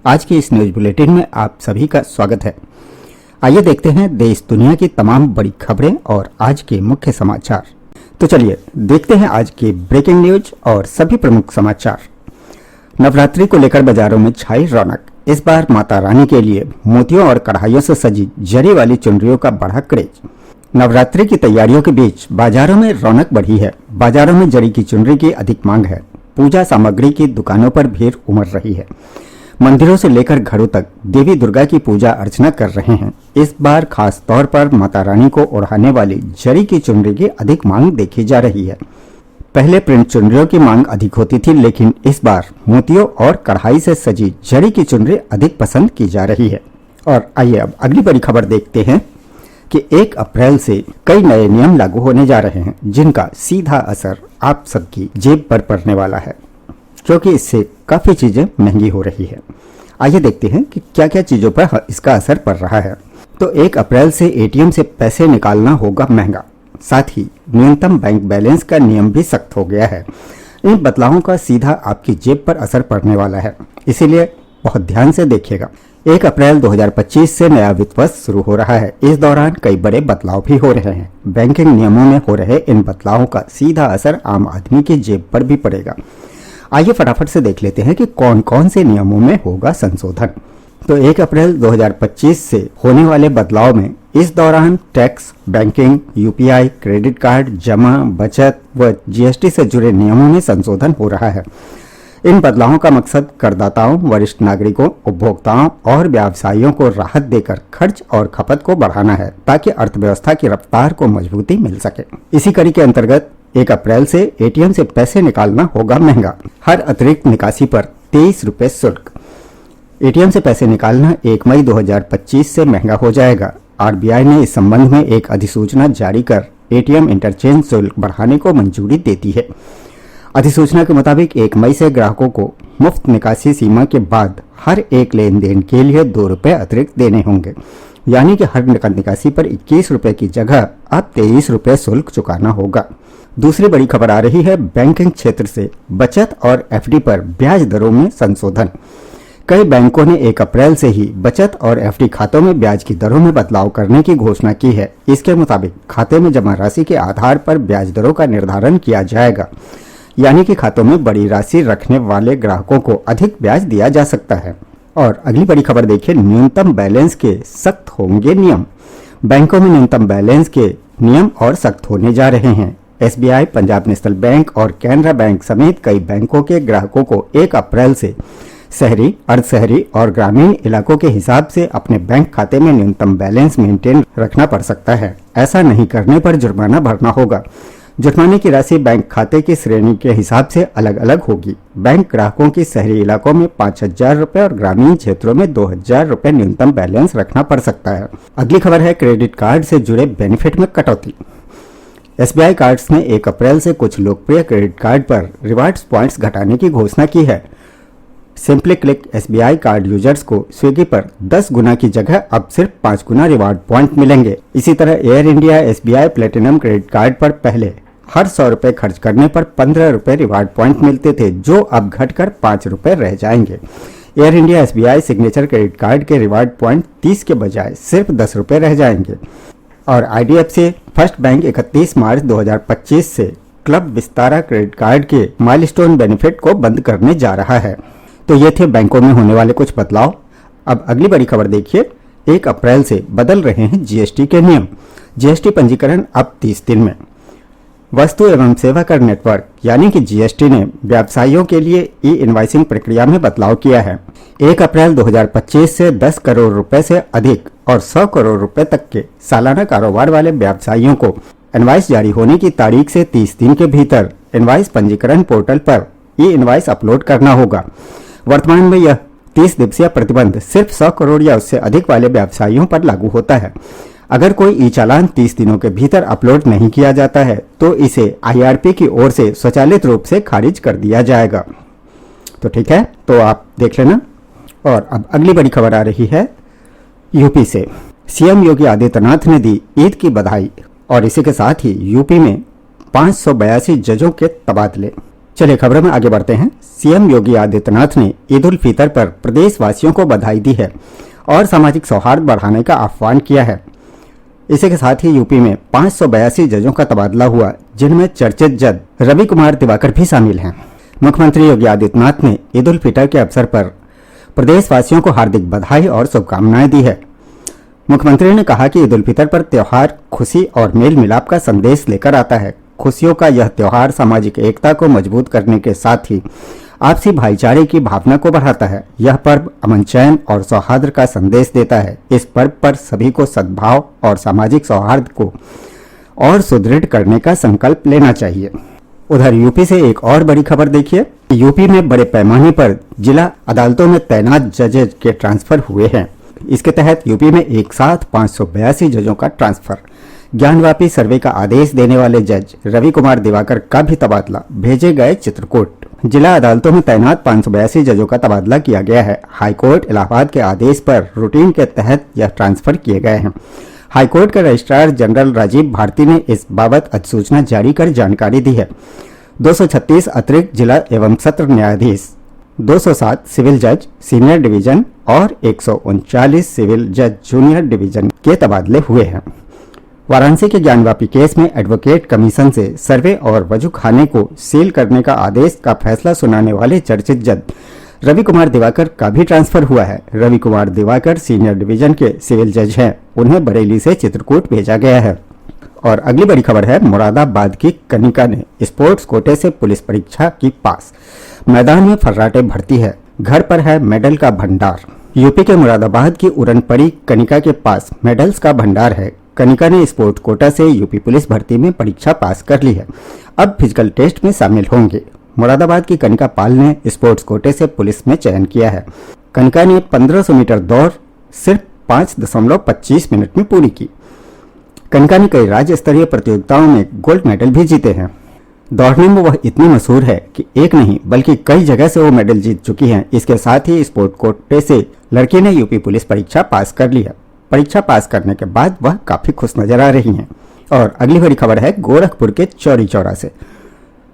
आज के इस न्यूज बुलेटिन में आप सभी का स्वागत है। आइए देखते हैं देश दुनिया की तमाम बड़ी खबरें और आज के मुख्य समाचार। तो चलिए देखते हैं आज के ब्रेकिंग न्यूज और सभी प्रमुख समाचार। नवरात्रि को लेकर बाजारों में छाई रौनक। इस बार माता रानी के लिए मोतियों और कढ़ाइयों से सजी जरी वाली चुनरियों का बढ़ा क्रेज। नवरात्रि की तैयारियों के बीच बाजारों में रौनक बढ़ी है। बाजारों में जरी की चुनरी की अधिक मांग है। पूजा सामग्री की दुकानों पर भीड़ उमड़ रही है। मंदिरों से लेकर घरों तक देवी दुर्गा की पूजा अर्चना कर रहे हैं। इस बार खास तौर पर माता रानी को ओढ़ाने वाली जरी की चुनरी की अधिक मांग देखी जा रही है। पहले प्रिंट चुनरियों की मांग अधिक होती थी, लेकिन इस बार मोतियों और कढ़ाई से सजी जरी की चुनरी अधिक पसंद की जा रही है। और आइए अब अगली बड़ी खबर देखते हैं कि 1 अप्रैल से कई नए नियम लागू होने जा रहे हैं, जिनका सीधा असर आप सबकी जेब पर पड़ने वाला है, क्योंकि इससे काफ़ी चीज़ें महंगी हो रही है। आइए देखते हैं कि क्या क्या चीज़ों पर इसका असर पड़ रहा है। तो 1 अप्रैल से एटीएम से पैसे निकालना होगा महंगा। साथ ही न्यूनतम बैंक बैलेंस का नियम भी सख्त हो गया है। इन बदलावों का सीधा आपकी जेब पर असर पड़ने वाला है, इसीलिए बहुत ध्यान से देखिएगा। 1 अप्रैल 2025 से नया वित्त वर्ष शुरू हो रहा है। इस दौरान कई बड़े बदलाव भी हो रहे हैं। बैंकिंग नियमों में हो रहे इन बदलावों का सीधा असर आम आदमी की जेब पर भी पड़ेगा। आइए फटाफट से देख लेते हैं कि कौन कौन से नियमों में होगा संशोधन। तो 1 अप्रैल 2025 से होने वाले बदलाव में इस दौरान tax, banking, UPI, credit card, जमा, बचत व जीएसटी से जुड़े नियमों में संशोधन हो रहा है। इन बदलावों का मकसद करदाताओं, वरिष्ठ नागरिकों, उपभोक्ताओं और व्यवसायियों को राहत देकर खर्च और खपत को बढ़ाना है, ताकि अर्थव्यवस्था की रफ्तार को मजबूती मिल सके। इसी कड़ी के अंतर्गत 1 अप्रैल से एटीएम से पैसे निकालना होगा महंगा। हर अतिरिक्त निकासी पर 23 रुपये शुल्क। एटीएम से पैसे निकालना 1 मई 2025 से महंगा हो जाएगा। आरबीआई ने इस संबंध में एक अधिसूचना जारी कर एटीएम इंटरचेंज शुल्क बढ़ाने को मंजूरी दे दी है। अधिसूचना के मुताबिक 1 मई से ग्राहकों को मुफ्त निकासी सीमा के बाद हर एक लेन देन के लिए 2 रुपये अतिरिक्त देने होंगे, यानी कि हर निकासी पर 21 रुपये की जगह अब 23 रुपये शुल्क चुकाना होगा। दूसरी बड़ी खबर आ रही है बैंकिंग क्षेत्र से। बचत और एफडी पर ब्याज दरों में संशोधन। कई बैंकों ने 1 अप्रैल से ही बचत और एफडी खातों में ब्याज की दरों में बदलाव करने की घोषणा की है। इसके मुताबिक खाते में जमा राशि के आधार पर ब्याज दरों का निर्धारण किया जाएगा, यानी कि खातों में बड़ी राशि रखने वाले ग्राहकों को अधिक ब्याज दिया जा सकता है। और अगली बड़ी खबर देखिए, न्यूनतम बैलेंस के सख्त होंगे नियम। बैंकों में न्यूनतम बैलेंस के नियम और सख्त होने जा रहे हैं। एसबीआई, पंजाब नेशनल बैंक और कैनरा बैंक समेत कई बैंकों के ग्राहकों को 1 अप्रैल से शहरी, अर्ध शहरी और ग्रामीण इलाकों के हिसाब से अपने बैंक खाते में न्यूनतम बैलेंस मेंटेन रखना पड़ सकता है। ऐसा नहीं करने पर जुर्माना भरना होगा। जुर्माने की राशि बैंक खाते की श्रेणी के हिसाब से अलग अलग होगी। बैंक ग्राहकों की शहरी इलाकों में 5,000 रुपये और ग्रामीण क्षेत्रों में 2,000 रुपये न्यूनतम बैलेंस रखना पड़ सकता है। अगली खबर है क्रेडिट कार्ड से जुड़े बेनिफिट में कटौती। एसबीआई कार्ड्स ने 1 अप्रैल से कुछ लोकप्रिय क्रेडिट कार्ड पर रिवार्ड्स पॉइंट्स घटाने की घोषणा की है। Simply click SBI card users को स्विगी पर 10 गुना की जगह अब सिर्फ 5 गुना रिवार्ड पॉइंट मिलेंगे। इसी तरह air India SBI platinum credit card पर पहले हर 100 रुपये खर्च करने पर 15 रुपये रिवार्ड पॉइंट मिलते थे, जो अब घटकर 5 रुपये रह जाएंगे। Air India SBI signature credit card के रिवार्ड पॉइंट 30 के बजाय सिर्फ 10 रुपये रह जाएंगे। और आईडीएफसी फर्स्ट बैंक 31 मार्च 2025 से क्लब विस्तारा क्रेडिट कार्ड के माइलस्टोन बेनिफिट को बंद करने जा रहा है। तो ये थे बैंकों में होने वाले कुछ बदलाव। अब अगली बड़ी खबर देखिए, 1 अप्रैल से बदल रहे हैं जीएसटी के नियम। जीएसटी पंजीकरण अब 30 दिन में। वस्तु एवं सेवा कर नेटवर्क यानी कि जीएसटी ने व्यवसायियों के लिए ई इनवाइसिंग प्रक्रिया में बदलाव किया है। 1 अप्रैल 2025 से 10 करोड़ रुपए से अधिक और 100 करोड़ रुपए तक के सालाना कारोबार वाले व्यवसायियों को इनवाइस जारी होने की तारीख से 30 दिन के भीतर इनवाइस पंजीकरण पोर्टल पर ई इनवाइस अपलोड करना होगा। वर्तमान में यह 30 दिवसीय प्रतिबंध सिर्फ 100 करोड़ या उससे अधिक वाले व्यवसायियों पर लागू होता है। अगर कोई ई चालान 30 दिनों के भीतर अपलोड नहीं किया जाता है तो इसे आईआरपी की ओर से स्वचालित रूप से खारिज कर दिया जाएगा। तो ठीक है, तो आप देख लेना। और अब अगली बड़ी खबर आ रही है यूपी से। सीएम योगी आदित्यनाथ ने दी ईद की बधाई और इसी के साथ ही यूपी में 582 जजों के तबादले। चलिए खबरों में आगे बढ़ते हैं। सीएम योगी आदित्यनाथ ने ईद उल फितर पर प्रदेशवासियों को बधाई दी है और सामाजिक सौहार्द बढ़ाने का आह्वान किया है। इसी के साथ ही यूपी में 582 जजों का तबादला हुआ, जिनमें चर्चित जज रवि कुमार दिवाकर भी शामिल हैं। मुख्यमंत्री योगी आदित्यनाथ ने ईद उल फितर के अवसर पर प्रदेशवासियों को हार्दिक बधाई और शुभकामनाएं दी है। मुख्यमंत्री ने कहा कि ईद उल फितर पर त्योहार खुशी और मेल मिलाप का संदेश लेकर आता है। खुशियों का यह त्योहार सामाजिक एकता को मजबूत करने के साथ ही आपसी भाईचारे की भावना को बढ़ाता है। यह पर्व अमन चैन और सौहार्द का संदेश देता है। इस पर्व पर सभी को सद्भाव और सामाजिक सौहार्द को और सुदृढ़ करने का संकल्प लेना चाहिए। उधर यूपी से एक और बड़ी खबर देखिए। यूपी में बड़े पैमाने पर जिला अदालतों में तैनात जजेज के ट्रांसफर हुए हैं। इसके तहत यूपी में एक साथ 582 जजों का ट्रांसफर। ज्ञानवापी सर्वे का आदेश देने वाले जज रवि कुमार दिवाकर का भी तबादला भेजे गए चित्रकूट। जिला अदालतों में तैनात 582 जजों का तबादला किया गया है। हाईकोर्ट इलाहाबाद के आदेश पर रूटीन के तहत यह ट्रांसफर किए गए हैं। हाईकोर्ट के रजिस्ट्रार जनरल राजीव भारती ने इस बाबत अधिसूचना जारी कर जानकारी दी है। 236 अतिरिक्त जिला एवं सत्र न्यायाधीश, 207 सिविल जज सीनियर डिवीजन और 139 सिविल जज जूनियर डिवीजन के तबादले हुए हैं। वाराणसी के ज्ञानवापी केस में एडवोकेट कमीशन से सर्वे और वजूखाने को सील करने का आदेश का फैसला सुनाने वाले चर्चित जज रवि कुमार दिवाकर का भी ट्रांसफर हुआ है। रवि कुमार दिवाकर सीनियर डिवीजन के सिविल जज हैं। उन्हें बरेली से चित्रकूट भेजा गया है। और अगली बड़ी खबर है, मुरादाबाद की कनिका ने स्पोर्ट्स कोटे से पुलिस परीक्षा की पास। मैदान में फर्राटे भरती है, घर पर है मेडल का भंडार। यूपी के मुरादाबाद की उड़नपड़ी कनिका के पास मेडल्स का भंडार है। कनिका ने स्पोर्ट्स कोटा से यूपी पुलिस भर्ती में परीक्षा पास कर ली है। अब फिजिकल टेस्ट में शामिल होंगे। मुरादाबाद की कनिका पाल ने स्पोर्ट्स कोटे से पुलिस में चयन किया है। कनिका ने 1500 मीटर दौड़ सिर्फ 5.25 मिनट में पूरी की। कनिका ने कई राज्य स्तरीय प्रतियोगिताओं में गोल्ड मेडल भी जीते हैं। दौड़ने में वह इतनी मशहूर है कि एक नहीं बल्कि कई जगह से वो मेडल जीत चुकी हैं। इसके साथ ही स्पोर्ट्स कोटे से लड़की ने यूपी पुलिस परीक्षा पास कर ली है। परीक्षा पास करने के बाद वह काफी खुश नजर आ रही हैं। और अगली बड़ी खबर है, गोरखपुर के चौरी चौरा से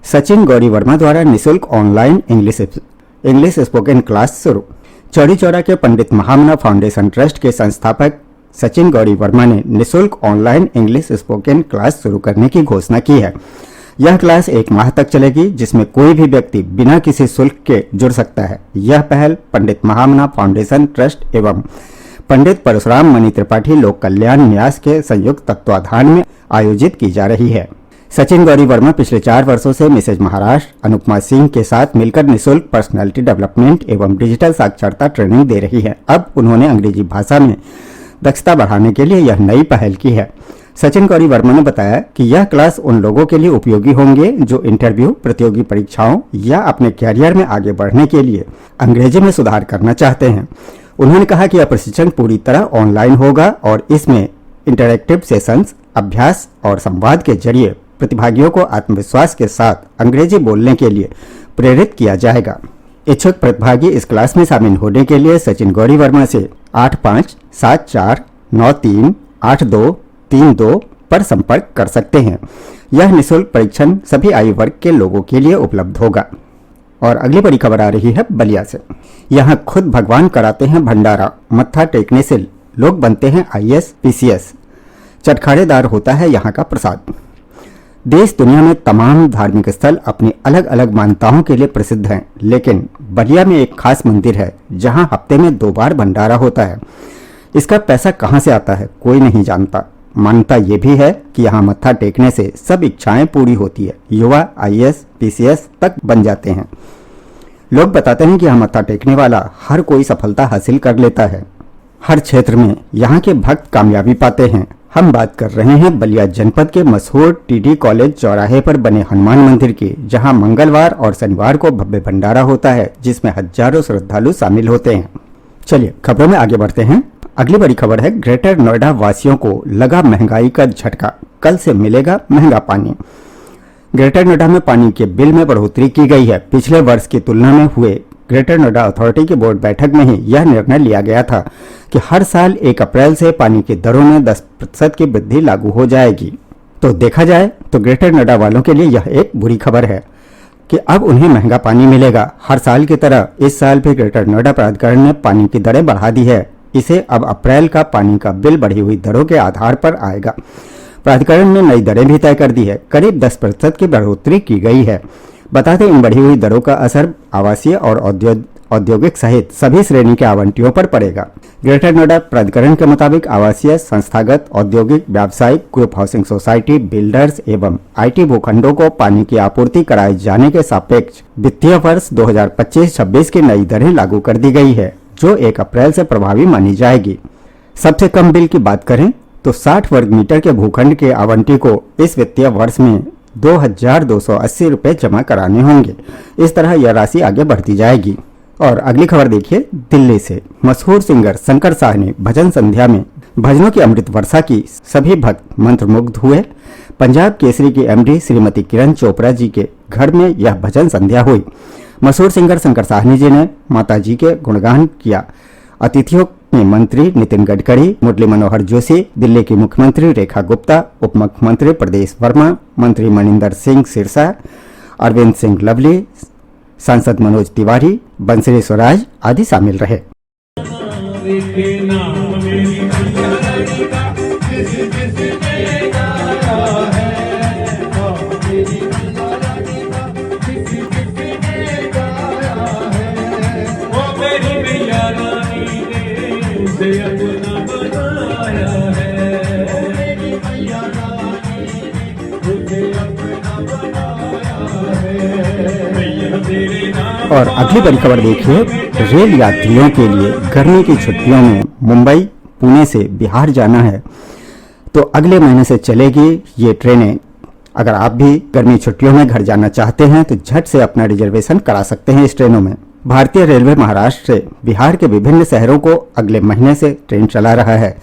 सचिन गौरी वर्मा द्वारा निःशुल्क ऑनलाइन इंग्लिश स्पोकन क्लास शुरू। चौरी चौरा के पंडित महामना फाउंडेशन ट्रस्ट के संस्थापक सचिन गौरी वर्मा ने निःशुल्क ऑनलाइन इंग्लिश स्पोकन क्लास शुरू करने की घोषणा की है। यह क्लास 1 माह तक चलेगी, जिसमें कोई भी व्यक्ति बिना किसी शुल्क के जुड़ सकता है। यह पहल पंडित महामना फाउंडेशन ट्रस्ट एवं पंडित परशुराम मणि त्रिपाठी लोक कल्याण न्यास के संयुक्त तत्वाधान में आयोजित की जा रही है। सचिन गौरी वर्मा पिछले 4 वर्षों से मिसेज महाराष्ट्र अनुपमा सिंह के साथ मिलकर निःशुल्क पर्सनालिटी डेवलपमेंट एवं डिजिटल साक्षरता ट्रेनिंग दे रही है। अब उन्होंने अंग्रेजी भाषा में दक्षता बढ़ाने के लिए यह नई पहल की है। सचिन गौरी वर्मा ने बताया कि यह क्लास उन लोगों के लिए उपयोगी होंगे जो इंटरव्यू, प्रतियोगी परीक्षाओं या अपने कैरियर में आगे बढ़ने के लिए अंग्रेजी में सुधार करना चाहते हैं। उन्होंने कहा कि यह प्रशिक्षण पूरी तरह ऑनलाइन होगा और इसमें इंटरैक्टिव सेशंस, अभ्यास और संवाद के जरिए प्रतिभागियों को आत्मविश्वास के साथ अंग्रेजी बोलने के लिए प्रेरित किया जाएगा। इच्छुक प्रतिभागी इस क्लास में शामिल होने के लिए सचिन गौरी वर्मा से 8574938232 पर संपर्क कर सकते हैं। यह निःशुल्क परीक्षण सभी आयु वर्ग के लोगों के लिए उपलब्ध होगा। और अगली बड़ी खबर आ रही है बलिया से। यहाँ खुद भगवान कराते हैं भंडारा, मत्था टेकने से लोग बनते हैं IAS PCS। चटखारेदार होता है यहाँ का प्रसाद। देश दुनिया में तमाम धार्मिक स्थल अपनी अलग अलग मान्यताओं के लिए प्रसिद्ध हैं, लेकिन बलिया में एक खास मंदिर है जहाँ हफ्ते में 2 बार भंडारा होता है। इसका पैसा कहाँ से आता है कोई नहीं जानता। मान्यता ये भी है कि यहाँ मत्था टेकने से सब इच्छाएं पूरी होती है। युवा IAS PCS तक बन जाते हैं। लोग बताते हैं कि यहाँ मत्था टेकने वाला हर कोई सफलता हासिल कर लेता है। हर क्षेत्र में यहाँ के भक्त कामयाबी पाते हैं। हम बात कर रहे हैं बलिया जनपद के मशहूर TD कॉलेज चौराहे पर बने हनुमान मंदिर की, जहाँ मंगलवार और शनिवार को भव्य भंडारा होता है, जिसमें हजारों श्रद्धालु शामिल होते हैं। चलिए खबरों में आगे बढ़ते हैं। अगली बड़ी खबर है, ग्रेटर नोएडा वासियों को लगा महंगाई का झटका, कल से मिलेगा महंगा पानी। ग्रेटर नोएडा में पानी के बिल में बढ़ोतरी की गई है। पिछले वर्ष की तुलना में हुए ग्रेटर नोएडा अथॉरिटी की बोर्ड बैठक में ही यह निर्णय लिया गया था कि हर साल 1 अप्रैल से पानी की दरों में 10% की वृद्धि लागू हो जाएगी। तो देखा जाए तो ग्रेटर नोएडा वालों के लिए यह एक बुरी खबर है, कि अब उन्हें महंगा पानी मिलेगा। हर साल की तरह इस साल भी ग्रेटर नोएडा प्राधिकरण ने पानी की दरें बढ़ा दी है। इसे अब अप्रैल का पानी का बिल बढ़ी हुई दरों के आधार पर आएगा। प्राधिकरण ने नई दरें भी तय कर दी है। करीब 10% की बढ़ोतरी की गई है। बता दें, इन बढ़ी हुई दरों का असर आवासीय और औद्योगिक सहित सभी श्रेणी के आवंटियों पर पड़ेगा। ग्रेटर नोएडा प्राधिकरण के मुताबिक आवासीय, संस्थागत, औद्योगिक, व्यावसायिक, ग्रुप हाउसिंग सोसाइटी, बिल्डर्स एवं आईटी भूखंडों को पानी की आपूर्ति कराए जाने के सापेक्ष वित्तीय वर्ष 2025-26 की नई दरें लागू कर दी गई है, जो 1 अप्रैल से प्रभावी मानी जाएगी। सबसे कम बिल की बात करें तो 60 वर्ग मीटर के भूखंड के आवंटी को इस वित्तीय वर्ष में 2,280 रुपये जमा कराने होंगे। इस तरह यह राशि आगे बढ़ती जाएगी। और अगली खबर देखिए दिल्ली से। मशहूर सिंगर शंकर शाह ने भजन संध्या में भजनों की अमृत वर्षा की सभी भक्त मंत्रमुग्ध हुए। पंजाब केसरी की एमडी श्रीमती किरण चोपड़ा जी के घर में यह भजन संध्या हुई। मशहूर सिंगर शंकर साहनी जी ने माता जी के गुणगान किया। अतिथियों में मंत्री नितिन गडकरी, मुरली मनोहर जोशी, दिल्ली की मुख्यमंत्री रेखा गुप्ता, उप मुख्यमंत्री प्रदेश वर्मा, मंत्री मनिंदर सिंह सिरसा, अरविंद सिंह लवली, सांसद मनोज तिवारी, बंसरी स्वराज आदि शामिल रहे। और अगली बड़ी खबर देखिए, रेल यात्रियों के लिए गर्मी की छुट्टियों में मुंबई, पुणे से बिहार जाना है तो अगले महीने से चलेगी ये ट्रेनें। अगर आप भी गर्मी छुट्टियों में घर जाना चाहते हैं तो झट से अपना रिजर्वेशन करा सकते हैं इस ट्रेनों में। भारतीय रेलवे महाराष्ट्र से बिहार के विभिन्न शहरों को अगले महीने से ट्रेन चला रहा है।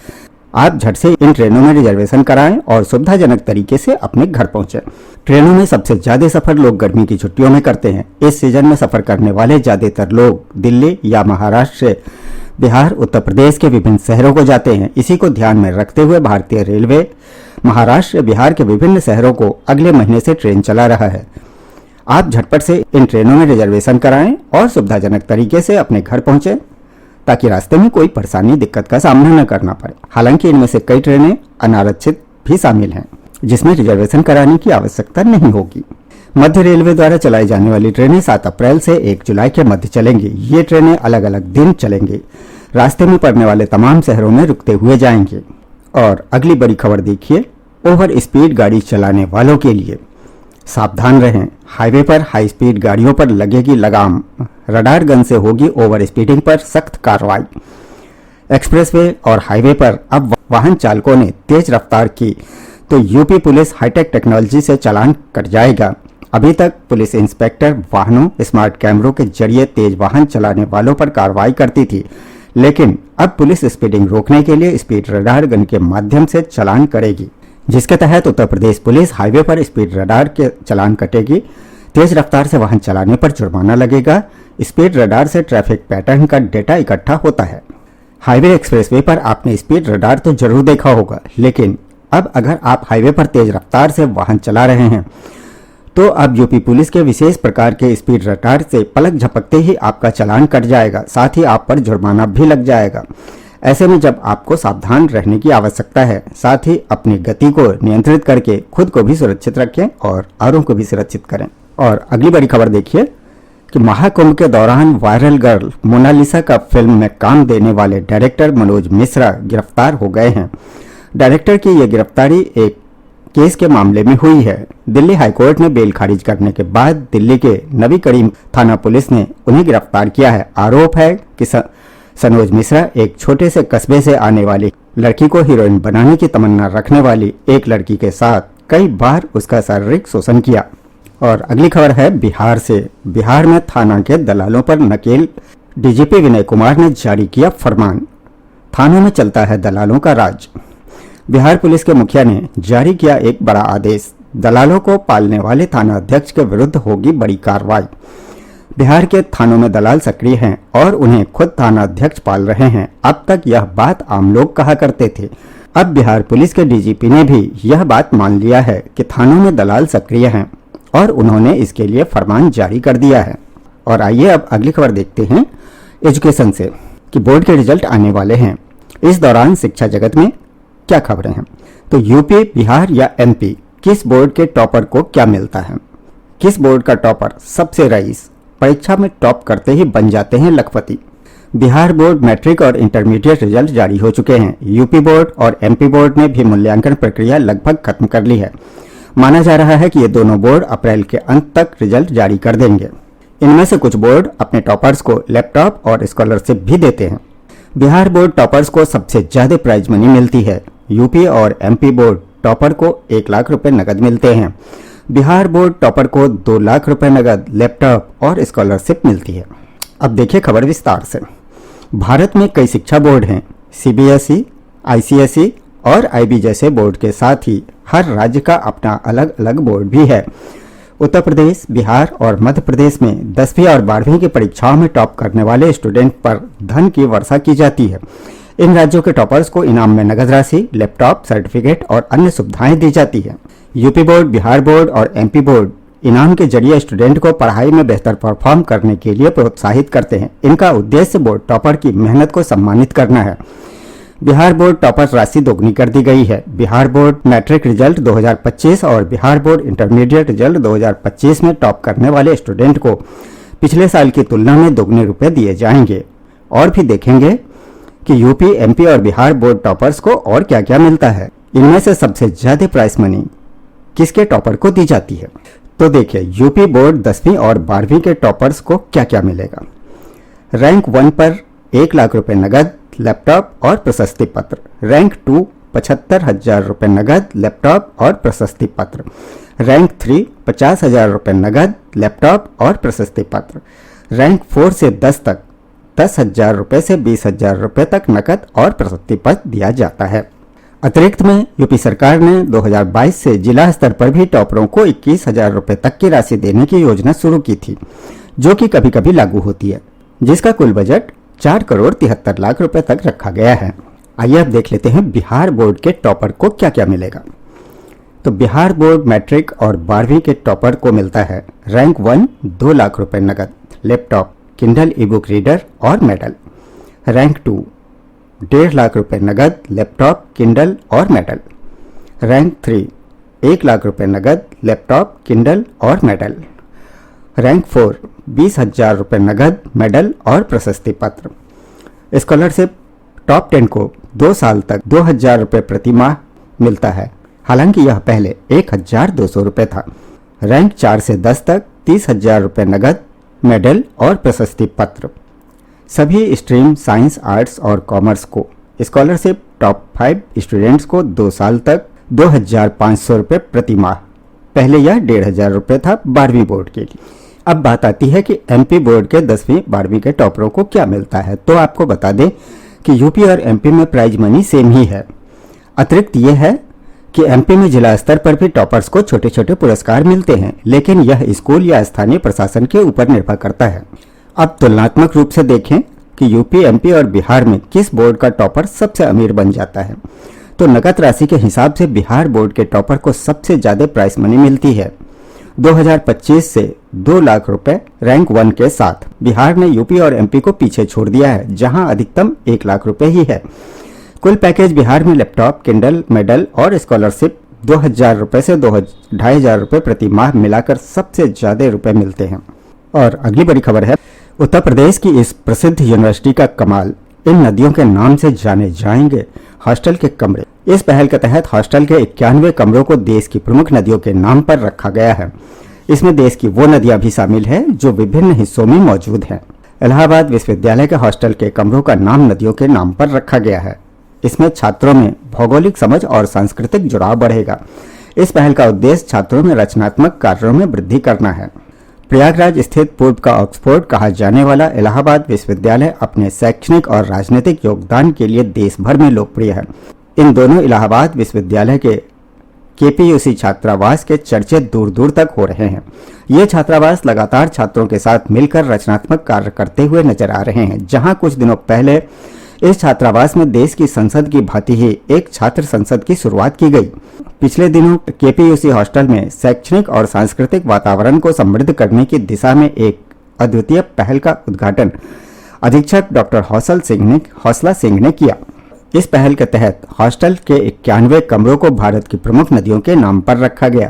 आप झट से इन ट्रेनों में रिजर्वेशन कराएं और सुविधाजनक तरीके से अपने घर पहुंचे। ट्रेनों में सबसे ज्यादा सफर लोग गर्मी की छुट्टियों में करते हैं। इस सीजन में सफर करने वाले ज्यादातर लोग दिल्ली या महाराष्ट्र से बिहार, उत्तर प्रदेश के विभिन्न शहरों को जाते हैं। इसी को ध्यान में रखते हुए भारतीय रेलवे महाराष्ट्र, बिहार के विभिन्न शहरों को अगले महीने से ट्रेन चला रहा है। आप झटपट से इन ट्रेनों में रिजर्वेशन कराएं और सुविधाजनक तरीके से अपने घर पहुंचे ताकि रास्ते में कोई परेशानी, दिक्कत का सामना न करना पड़े। हालांकि इनमें से कई ट्रेनें अनारक्षित भी शामिल हैं, जिसमें रिजर्वेशन कराने की आवश्यकता नहीं होगी। मध्य रेलवे द्वारा चलाई जाने वाली ट्रेनें 7 अप्रैल से 1 जुलाई के मध्य चलेंगी। ये ट्रेनें अलग अलग दिन चलेंगी। रास्ते में पड़ने वाले तमाम शहरों में रुकते हुए जाएंगे। और अगली बड़ी खबर देखिए, ओवर स्पीड गाड़ी चलाने वालों के लिए सावधान रहें। हाईवे पर हाई स्पीड गाड़ियों पर लगेगी लगाम। रडार गन से होगी ओवर स्पीडिंग पर सख्त कार्रवाई। एक्सप्रेसवे और हाईवे पर अब वाहन चालकों ने तेज रफ्तार की तो यूपी पुलिस हाईटेक टेक्नोलॉजी से चालान कट जाएगा। अभी तक पुलिस इंस्पेक्टर वाहनों, स्मार्ट कैमरों के जरिए तेज वाहन चलाने वालों पर कार्रवाई करती थी, लेकिन अब पुलिस स्पीडिंग रोकने के लिए स्पीड रडार गन के माध्यम से चालान करेगी, जिसके तहत उत्तर प्रदेश पुलिस हाईवे पर स्पीड रडार के चालान कटेगी। तेज रफ्तार से वाहन चलाने पर जुर्माना लगेगा। स्पीड रडार से ट्रैफिक पैटर्न का डेटा इकट्ठा होता है। हाईवे एक्सप्रेसवे पर आपने स्पीड रडार तो जरूर देखा होगा, लेकिन अब अगर आप हाईवे पर तेज रफ्तार से वाहन चला रहे हैं तो अब यूपी पुलिस के विशेष प्रकार के स्पीड रडार से पलक झपकते ही आपका चालान कट जाएगा, साथ ही आप पर जुर्माना भी लग जाएगा। ऐसे में जब आपको सावधान रहने की आवश्यकता है, साथ ही अपनी गति को नियंत्रित करके खुद को भी सुरक्षित रखें और औरों को भी सुरक्षित करें। और अगली बड़ी खबर देखिए कि महाकुंभ के दौरान वायरल गर्ल मोनालिसा का फिल्म में काम देने वाले डायरेक्टर मनोज मिश्रा गिरफ्तार हो गए हैं। डायरेक्टर की यह गिरफ्तारी एक केस के मामले में हुई है। दिल्ली हाईकोर्ट ने बेल खारिज करने के बाद दिल्ली के नबी करीम थाना पुलिस ने उन्हें गिरफ्तार किया है। आरोप है कि सनोज मिश्रा एक छोटे से कस्बे से आने वाली लड़की को हीरोइन बनाने की तमन्ना रखने वाली एक लड़की के साथ कई बार उसका शारीरिक शोषण किया। और अगली खबर है बिहार से। बिहार में थाना के दलालों पर नकेल। डीजीपी विनय कुमार ने जारी किया फरमान। थानों में चलता है दलालों का राज। बिहार पुलिस के मुखिया ने जारी किया एक बड़ा आदेश। दलालों को पालने वाले थाना अध्यक्ष के विरुद्ध होगी बड़ी कार्रवाई। बिहार के थानों में दलाल सक्रिय हैं और उन्हें खुद थाना अध्यक्ष पाल रहे हैं। अब तक यह बात आम लोग कहा करते थे। अब बिहार पुलिस के डीजीपी ने भी यह बात मान लिया है कि थानों में दलाल सक्रिय हैं और उन्होंने इसके लिए फरमान जारी कर दिया है। और आइए अब अगली खबर देखते हैं एजुकेशन से कि बोर्ड के रिजल्ट आने वाले हैं। इस दौरान शिक्षा जगत में क्या खबरें हैं, तो यूपी, बिहार या एमपी, किस बोर्ड के टॉपर को क्या मिलता है? किस बोर्ड का टॉपर सबसे रईस, परीक्षा में टॉप करते ही बन जाते हैं लखपति? बिहार बोर्ड मैट्रिक और इंटरमीडिएट रिजल्ट जारी हो चुके हैं। यूपी बोर्ड और एमपी बोर्ड ने भी मूल्यांकन प्रक्रिया लगभग खत्म कर ली है। माना जा रहा है कि ये दोनों बोर्ड अप्रैल के अंत तक रिजल्ट जारी कर देंगे। इनमें से कुछ बोर्ड अपने टॉपर्स को लैपटॉप और स्कॉलरशिप भी देते हैं। बिहार बोर्ड टॉपर्स को सबसे ज्यादा प्राइज मनी मिलती है। यूपी और एमपी बोर्ड टॉपर को 1 लाख रुपए नकद मिलते हैं। बिहार बोर्ड टॉपर को 2 लाख रुपए नकद, लैपटॉप और स्कॉलरशिप मिलती है। अब देखिए खबर विस्तार से। भारत में कई शिक्षा बोर्ड हैं। सीबीएसई, आईसीएसई और आईबी जैसे बोर्ड के साथ ही हर राज्य का अपना अलग अलग बोर्ड भी है। उत्तर प्रदेश, बिहार और मध्य प्रदेश में 10वीं और 12वीं की परीक्षाओं में टॉप करने वाले स्टूडेंट पर धन की वर्षा की जाती है। इन राज्यों के टॉपर्स को इनाम में नगद राशि, लैपटॉप, सर्टिफिकेट और अन्य सुविधाएं दी जाती है। यूपी बोर्ड, बिहार बोर्ड और एमपी बोर्ड इनाम के जरिए स्टूडेंट को पढ़ाई में बेहतर परफॉर्म करने के लिए प्रोत्साहित करते हैं। इनका उद्देश्य बोर्ड टॉपर की मेहनत को सम्मानित करना है। बिहार बोर्ड टॉपर राशि दोगुनी कर दी गई है। बिहार बोर्ड मैट्रिक रिजल्ट 2025 और बिहार बोर्ड इंटरमीडिएट रिजल्ट 2025 में टॉप करने वाले स्टूडेंट को पिछले साल की तुलना में दोगुने रुपए दिए जाएंगे। और भी देखेंगे कि यूपी, एमपी और बिहार बोर्ड टॉपर्स को और क्या क्या मिलता है। इनमें से सबसे ज्यादा प्राइज मनी किसके टॉपर को दी जाती है? तो देखिए, यूपी बोर्ड 10वीं और 12वीं के टॉपर्स को क्या क्या मिलेगा। रैंक 1 पर 1 लाख रुपए नगद, लैपटॉप और प्रशस्ति पत्र। रैंक 2 75,000 रुपए नगद, लैपटॉप और प्रशस्ति पत्र। रैंक 3 50,000 रुपए नगद, लैपटॉप और प्रशस्ति पत्र। रैंक 4 से 10 तक 10,000 रुपए से 20,000 रुपए तक नकद और प्रशस्ति पत्र दिया जाता है। अतिरिक्त में यूपी सरकार ने 2022 से जिला स्तर पर भी टॉपरों को 21,000 रुपए तक की राशि देने की योजना शुरू की थी, जो कि कभी कभी लागू होती है, जिसका कुल बजट 4 करोड़ 73 लाख रुपए तक रखा गया है। आइए अब देख लेते हैं बिहार बोर्ड के टॉपर को क्या क्या मिलेगा। तो बिहार बोर्ड मैट्रिक और 12वीं के टॉपर को मिलता है रैंक 1 2 लाख रुपए नगद, लैपटॉप, किंडल ई बुक रीडर और मेडल। रैंक 2 1.5 लाख रुपए नगद, लैपटॉप, किंडल और मेडल। रैंक 3 1 लाख रुपए नगद, लैपटॉप, किंडल और मेडल। रैंक 4 20,000 रुपए नगद, मेडल और प्रशस्ति पत्र। स्कॉलरशिप टॉप 10 को 2 साल तक 2,000 रुपए प्रति माह मिलता है, हालांकि यह पहले 1,200 रुपए था। रैंक 4 से 10 तक 30,000 रुपए नगद, मेडल और प्रशस्ति पत्र। सभी स्ट्रीम साइंस, आर्ट्स और कॉमर्स को स्कॉलरशिप टॉप 5 स्टूडेंट्स को 2 साल तक 2,500 रुपए प्रति माह, पहले यह 1,500 रुपए था 12वीं बोर्ड के लिए। अब बात आती है कि एमपी बोर्ड के 10वीं 12वीं के टॉपरों को क्या मिलता है। तो आपको बता दें कि यूपी और एमपी में प्राइज मनी सेम ही है। अतिरिक्त ये है कि एमपी में जिला स्तर पर भी टॉपर्स को छोटे छोटे पुरस्कार मिलते हैं, लेकिन यह स्कूल या स्थानीय प्रशासन के ऊपर निर्भर करता है। अब तुलनात्मक रूप से देखें कि यूपी, एमपी और बिहार में किस बोर्ड का टॉपर सबसे अमीर बन जाता है। तो नकद राशि के हिसाब से बिहार बोर्ड के टॉपर को सबसे ज्यादा प्राइज मनी मिलती है 2025 से 2 लाख रुपए रैंक 1 के साथ। बिहार ने यूपी और एमपी को पीछे छोड़ दिया है, जहां अधिकतम 1 लाख रुपए ही है। कुल पैकेज बिहार में लैपटॉप, किंडल, मेडल और स्कॉलरशिप 2,000 रुपए से 2,500 रुपए प्रति माह मिलाकर सबसे ज्यादा रुपए मिलते हैं। और अगली बड़ी खबर है उत्तर प्रदेश की इस प्रसिद्ध यूनिवर्सिटी का कमाल। इन नदियों के नाम से जाने जाएंगे हॉस्टल के कमरे। इस पहल के तहत हॉस्टल के 91 कमरों को देश की प्रमुख नदियों के नाम पर रखा गया है। इसमें देश की वो नदियां भी शामिल हैं जो विभिन्न हिस्सों में मौजूद हैं। इलाहाबाद विश्वविद्यालय के हॉस्टल के कमरों का नाम नदियों के नाम पर रखा गया है। इसमें छात्रों में भौगोलिक समझ और सांस्कृतिक जुड़ाव बढ़ेगा। इस पहल का उद्देश्य छात्रों में रचनात्मक कार्यों में वृद्धि करना है। प्रयागराज स्थित पूर्व का ऑक्सफोर्ड कहा जाने वाला इलाहाबाद विश्वविद्यालय अपने शैक्षणिक और राजनीतिक योगदान के लिए देश भर में लोकप्रिय है। इन दोनों इलाहाबाद विश्वविद्यालय के केपीयूसी छात्रावास के चर्चे दूर दूर तक हो रहे हैं। ये छात्रावास लगातार छात्रों के साथ मिलकर रचनात्मक कार्य करते हुए नजर आ रहे हैं। जहां कुछ दिनों पहले इस छात्रावास में देश की संसद की भांति ही एक छात्र संसद की शुरुआत की गई। पिछले दिनों केपीयूसी हॉस्टल में शैक्षणिक और सांस्कृतिक वातावरण को समृद्ध करने की दिशा में एक अद्वितीय पहल का उद्घाटन अधीक्षक डॉक्टर हौसला सिंह ने किया। इस पहल के तहत हॉस्टल के 91 कमरों को भारत की प्रमुख नदियों के नाम पर रखा गया,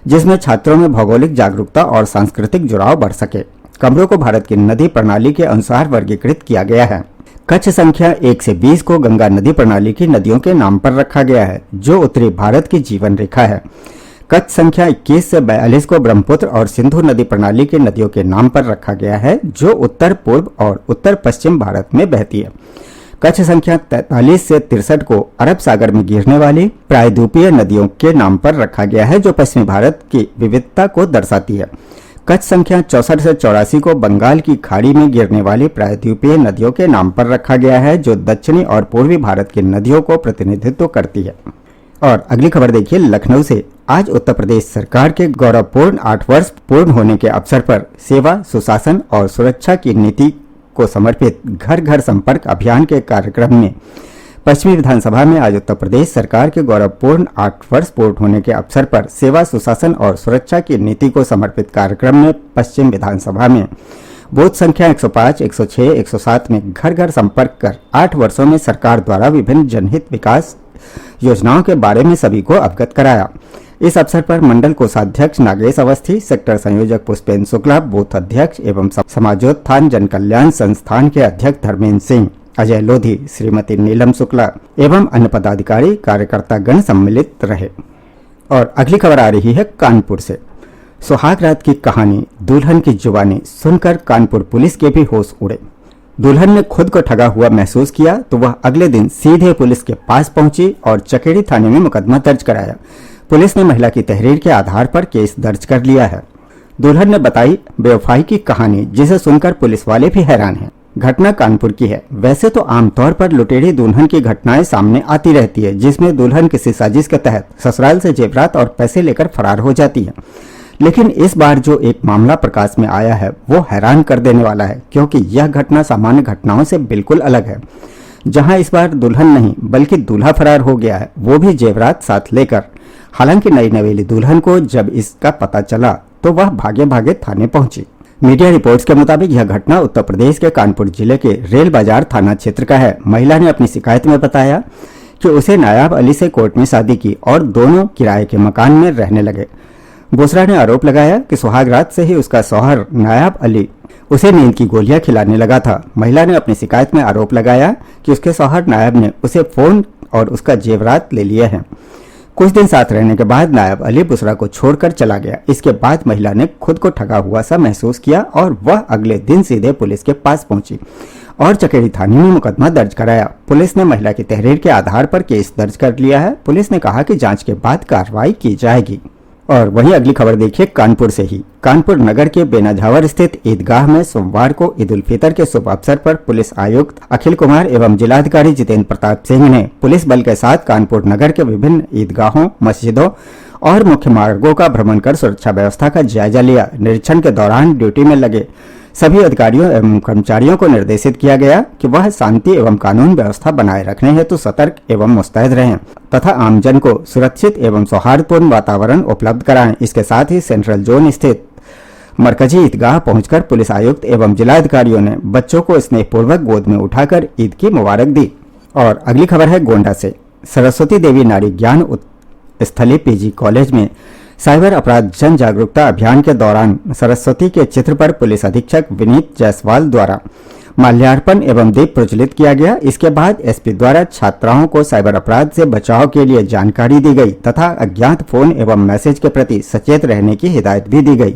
जिसमें छात्रों में भौगोलिक जागरूकता और सांस्कृतिक जुड़ाव बढ़ सके। कमरों को भारत की नदी प्रणाली के अनुसार वर्गीकृत किया गया है। कक्ष संख्या 1 से 20 को गंगा नदी प्रणाली की नदियों के नाम पर रखा गया है, जो उत्तरी भारत की जीवन रेखा है। कक्ष संख्या 21 से 42 को ब्रह्मपुत्र और सिंधु नदी प्रणाली की नदियों के नाम पर रखा गया है, जो उत्तर पूर्व और उत्तर पश्चिम भारत में बहती है। कक्ष संख्या 43 से 63 को अरब सागर में गिरने वाली प्रायद्वीपीय नदियों के नाम पर रखा गया है, जो पश्चिमी भारत की विविधता को दर्शाती है। कक्ष संख्या 64 से 84 को बंगाल की खाड़ी में गिरने वाली प्रायद्वीपीय नदियों के नाम पर रखा गया है, जो दक्षिणी और पूर्वी भारत की नदियों को प्रतिनिधित्व करती है। और अगली खबर देखिए लखनऊ से। आज उत्तर प्रदेश सरकार के गौरवपूर्ण 8 वर्ष पूर्ण होने के अवसर पर सेवा, सुशासन और सुरक्षा की नीति को समर्पित घर घर संपर्क अभियान के कार्यक्रम में पश्चिमी विधानसभा में आज उत्तर प्रदेश सरकार के गौरवपूर्ण 8 वर्ष पूर्ण होने के अवसर पर सेवा, सुशासन और सुरक्षा की नीति को समर्पित कार्यक्रम में पश्चिम विधानसभा में बूथ संख्या 105, 106, 107 में घर घर संपर्क कर 8 वर्षों में सरकार द्वारा विभिन्न जनहित विकास योजनाओं के बारे में सभी को अवगत कराया। इस अवसर पर मंडल कोषाध्यक्ष नागेश अवस्थी, सेक्टर संयोजक पुष्पेंद्र शुक्ला, बूथ अध्यक्ष एवं समाजोत्थान जन कल्याण संस्थान के अध्यक्ष धर्मेंद्र सिंह, अजय लोधी, श्रीमती नीलम शुक्ला एवं अन्य पदाधिकारी कार्यकर्ता गण सम्मिलित रहे। और अगली खबर आ रही है कानपुर से। सुहाग रात की कहानी दुल्हन की जुबानी सुनकर कानपुर पुलिस के भी होश उड़े। दुल्हन ने खुद को ठगा हुआ महसूस किया तो वह अगले दिन सीधे पुलिस के पास पहुंची और चकेड़ी थाने में मुकदमा दर्ज कराया। पुलिस ने महिला की तहरीर के आधार पर केस दर्ज कर लिया है। दुल्हन ने बताई बेवफाई की कहानी, जिसे सुनकर पुलिस वाले भी हैरान हैं। घटना कानपुर की है। वैसे तो आमतौर पर लुटेरी दुल्हन की घटनाएं सामने आती रहती है, जिसमें दुल्हन किसी साजिश के तहत ससुराल से जेवरात और पैसे लेकर फरार हो जाती है। लेकिन इस बार जो एक मामला प्रकाश में आया है वो हैरान कर देने वाला है, क्योंकि यह घटना सामान्य घटनाओं से बिल्कुल अलग है। जहां इस बार दुल्हन नहीं बल्कि दूल्हा फरार हो गया है, वो भी जेवरात साथ लेकर। हालांकि नई नवेली दुल्हन को जब इसका पता चला तो वह भागे भागे थाने पहुंची। मीडिया रिपोर्ट्स के मुताबिक यह घटना उत्तर प्रदेश के कानपुर जिले के रेल बाजार थाना क्षेत्र का है। महिला ने अपनी शिकायत में बताया कि उसे नायाब अली से कोर्ट में शादी की और दोनों किराए के मकान में रहने लगे। बोसरा ने आरोप लगाया कि सुहाग रात से ही उसका शौहर नायाब अली उसे नींद की गोलियां खिलाने लगा था। महिला ने अपनी शिकायत में आरोप लगाया कि उसके शौहर नायाब ने उसे फोन और उसका जेवरात ले लिए हैं। कुछ दिन साथ रहने के बाद नायाब अली बुसरा को छोड़कर चला गया। इसके बाद महिला ने खुद को ठगा हुआ सा महसूस किया और वह अगले दिन सीधे पुलिस के पास पहुंची और चकेड़ी थाने में मुकदमा दर्ज कराया। पुलिस ने महिला की तहरीर के आधार पर केस दर्ज कर लिया है। पुलिस ने कहा कि जांच के बाद कार्रवाई की जाएगी। और वहीं अगली खबर देखिए कानपुर से ही। कानपुर नगर के बेनाझावर स्थित ईदगाह में सोमवार को ईद उल फितर के शुभ अवसर पर पुलिस आयुक्त अखिल कुमार एवं जिलाधिकारी जितेंद्र प्रताप सिंह ने पुलिस बल के साथ कानपुर नगर के विभिन्न ईदगाहों, मस्जिदों और मुख्य मार्गों का भ्रमण कर सुरक्षा व्यवस्था का जायजा लिया। निरीक्षण के दौरान ड्यूटी में लगे सभी अधिकारियों एवं कर्मचारियों को निर्देशित किया गया कि वह शांति एवं कानून व्यवस्था बनाए रखने हेतु सतर्क एवं मुस्तैद रहें तथा आमजन को सुरक्षित एवं सौहार्दपूर्ण वातावरण उपलब्ध कराएं। इसके साथ ही सेंट्रल जोन स्थित मरकजी ईदगाह पहुंचकर पुलिस आयुक्त एवं जिलाधिकारियों ने बच्चों को स्नेहपूर्वक गोद में उठाकर ईद की मुबारक दी। और अगली खबर है गोंडा से। सरस्वती देवी नारी ज्ञान स्थली पीजी कॉलेज में साइबर अपराध जन जागरूकता अभियान के दौरान सरस्वती के चित्र पर पुलिस अधीक्षक विनीत जायसवाल द्वारा माल्यार्पण एवं दीप प्रज्वलित किया गया। इसके बाद एसपी द्वारा छात्राओं को साइबर अपराध से बचाव के लिए जानकारी दी गई तथा अज्ञात फोन एवं मैसेज के प्रति सचेत रहने की हिदायत भी दी गई।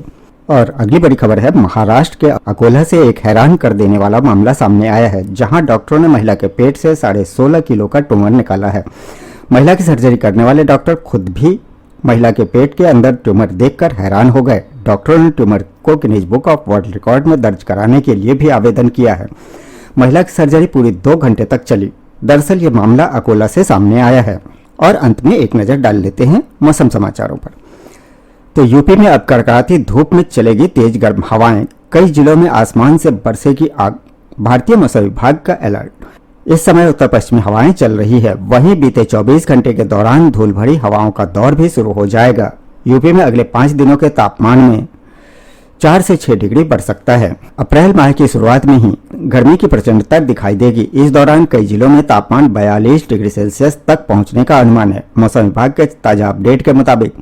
और अगली बड़ी खबर है महाराष्ट्र के अकोला से एक हैरान कर देने वाला मामला सामने आया है, जहां डॉक्टरों ने महिला के पेट से 16.5 किलो का ट्यूमर निकाला है। महिला की सर्जरी करने वाले डॉक्टर खुद भी महिला के पेट के अंदर ट्यूमर देखकर हैरान हो गए। डॉक्टरों ने ट्यूमर को Guinness book of world record में दर्ज कराने के लिए भी आवेदन किया है। महिला की सर्जरी पूरी 2 घंटे तक चली। दरअसल ये मामला अकोला से सामने आया है। और अंत में एक नजर डाल लेते हैं मौसम समाचारों पर। तो यूपी में अब कड़कड़ाती धूप में चलेगी तेज गर्म हवाएं। कई जिलों में आसमान से बरसेगी आग। भारतीय मौसम विभाग का अलर्ट। इस समय उत्तर पश्चिमी हवाएं चल रही है। वहीं बीते 24 घंटे के दौरान धूल भरी हवाओं का दौर भी शुरू हो जाएगा। यूपी में अगले 5 दिनों के तापमान में 4 से 6 डिग्री बढ़ सकता है। अप्रैल माह की शुरुआत में ही गर्मी की प्रचंडता दिखाई देगी। इस दौरान कई जिलों में तापमान 42 डिग्री सेल्सियस तक पहुंचने का अनुमान है। मौसम विभाग के ताजा अपडेट के मुताबिक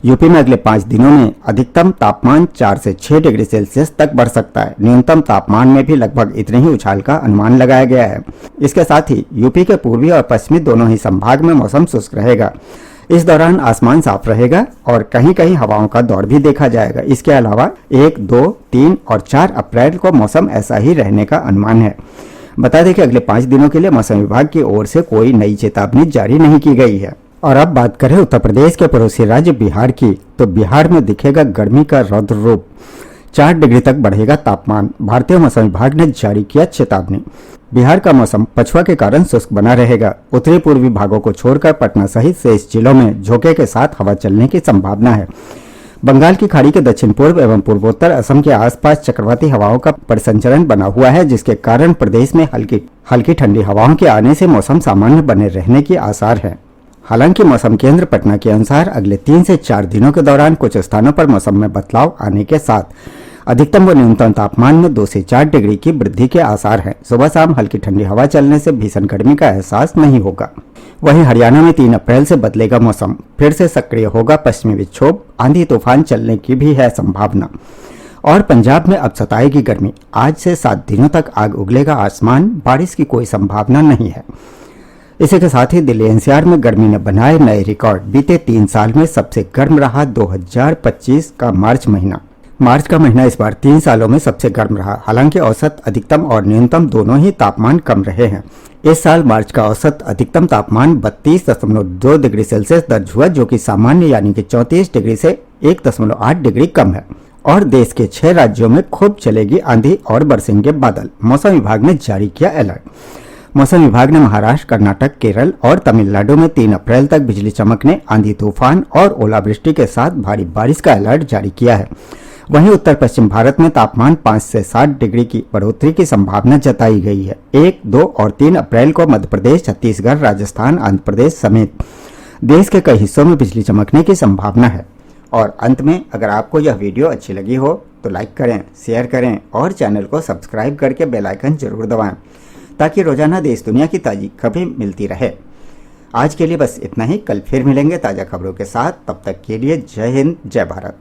यूपी में अगले 5 दिनों में अधिकतम तापमान 4 से 6 डिग्री सेल्सियस तक बढ़ सकता है। न्यूनतम तापमान में भी लगभग इतने ही उछाल का अनुमान लगाया गया है। इसके साथ ही यूपी के पूर्वी और पश्चिमी दोनों ही संभाग में मौसम शुष्क रहेगा। इस दौरान आसमान साफ रहेगा और कहीं कहीं हवाओं का दौर भी देखा जाएगा। इसके अलावा 1, 2, 3 और 4 अप्रैल को मौसम ऐसा ही रहने का अनुमान है। बता दें कि अगले 5 दिनों के लिए मौसम विभाग की ओर से कोई नई चेतावनी जारी नहीं की गई है। और अब बात करें उत्तर प्रदेश के पड़ोसी राज्य बिहार की, तो बिहार में दिखेगा गर्मी का रौद्र रूप। 4 डिग्री तक बढ़ेगा तापमान। भारतीय मौसम विभाग ने जारी किया चेतावनी। बिहार का मौसम पछुआ के कारण शुष्क बना रहेगा। उत्तरी पूर्वी भागों को छोड़कर पटना सहित शेष जिलों में झोंके के साथ हवा चलने की संभावना है। बंगाल की खाड़ी के दक्षिण पूर्व एवं पूर्वोत्तर असम के आसपास चक्रवाती हवाओं का परिसंचरण बना हुआ है, जिसके कारण प्रदेश में हल्की ठंडी हवाओं के आने से मौसम सामान्य बने रहने के आसार है। हालांकि मौसम केंद्र पटना के अनुसार अगले 3 से 4 दिनों के दौरान कुछ स्थानों पर मौसम में बदलाव आने के साथ अधिकतम व न्यूनतम तापमान में 2 से 4 डिग्री की वृद्धि के आसार हैं। सुबह शाम हल्की ठंडी हवा चलने से भीषण गर्मी का एहसास नहीं होगा। वहीं हरियाणा में 3 अप्रैल से बदलेगा मौसम। फिर से सक्रिय होगा पश्चिमी विक्षोभ। आंधी तूफान चलने की भी है संभावना। और पंजाब में अब सताएगी गर्मी। आज से 7 दिनों तक आग उगलेगा आसमान। बारिश की कोई संभावना नहीं है। इसी के साथ ही दिल्ली एनसीआर में गर्मी ने बनाए नए रिकॉर्ड। बीते 3 साल में सबसे गर्म रहा 2025 का मार्च महीना। मार्च का महीना इस बार 3 सालों में सबसे गर्म रहा। हालांकि औसत अधिकतम और न्यूनतम दोनों ही तापमान कम रहे हैं। इस साल मार्च का औसत अधिकतम तापमान 32.2 डिग्री सेल्सियस दर्ज हुआ, जो कि सामान्य यानी कि 34 डिग्री से 1.8 डिग्री कम है। और देश के 6 राज्यों में खूब चलेगी आंधी और बरसेंगे बादल। मौसम विभाग ने जारी किया अलर्ट। मौसम विभाग ने महाराष्ट्र, कर्नाटक, केरल और तमिलनाडु में 3 अप्रैल तक बिजली चमकने, आंधी तूफान और ओलावृष्टि के साथ भारी बारिश का अलर्ट जारी किया है। वहीं उत्तर पश्चिम भारत में तापमान 5 से 7 डिग्री की बढ़ोतरी की संभावना जताई गई है। 1, 2 और 3 अप्रैल को मध्य प्रदेश, छत्तीसगढ़, राजस्थान, आंध्र प्रदेश समेत देश के कई हिस्सों में बिजली चमकने की संभावना है। और अंत में अगर आपको यह वीडियो अच्छी लगी हो तो लाइक करें, शेयर करें और चैनल को सब्सक्राइब करके बेल आइकन जरूर दबाएं, ताकि रोजाना देश दुनिया की ताज़ी खबरें मिलती रहे। आज के लिए बस इतना ही। कल फिर मिलेंगे ताज़ा खबरों के साथ। तब तक के लिए जय हिंद, जय भारत।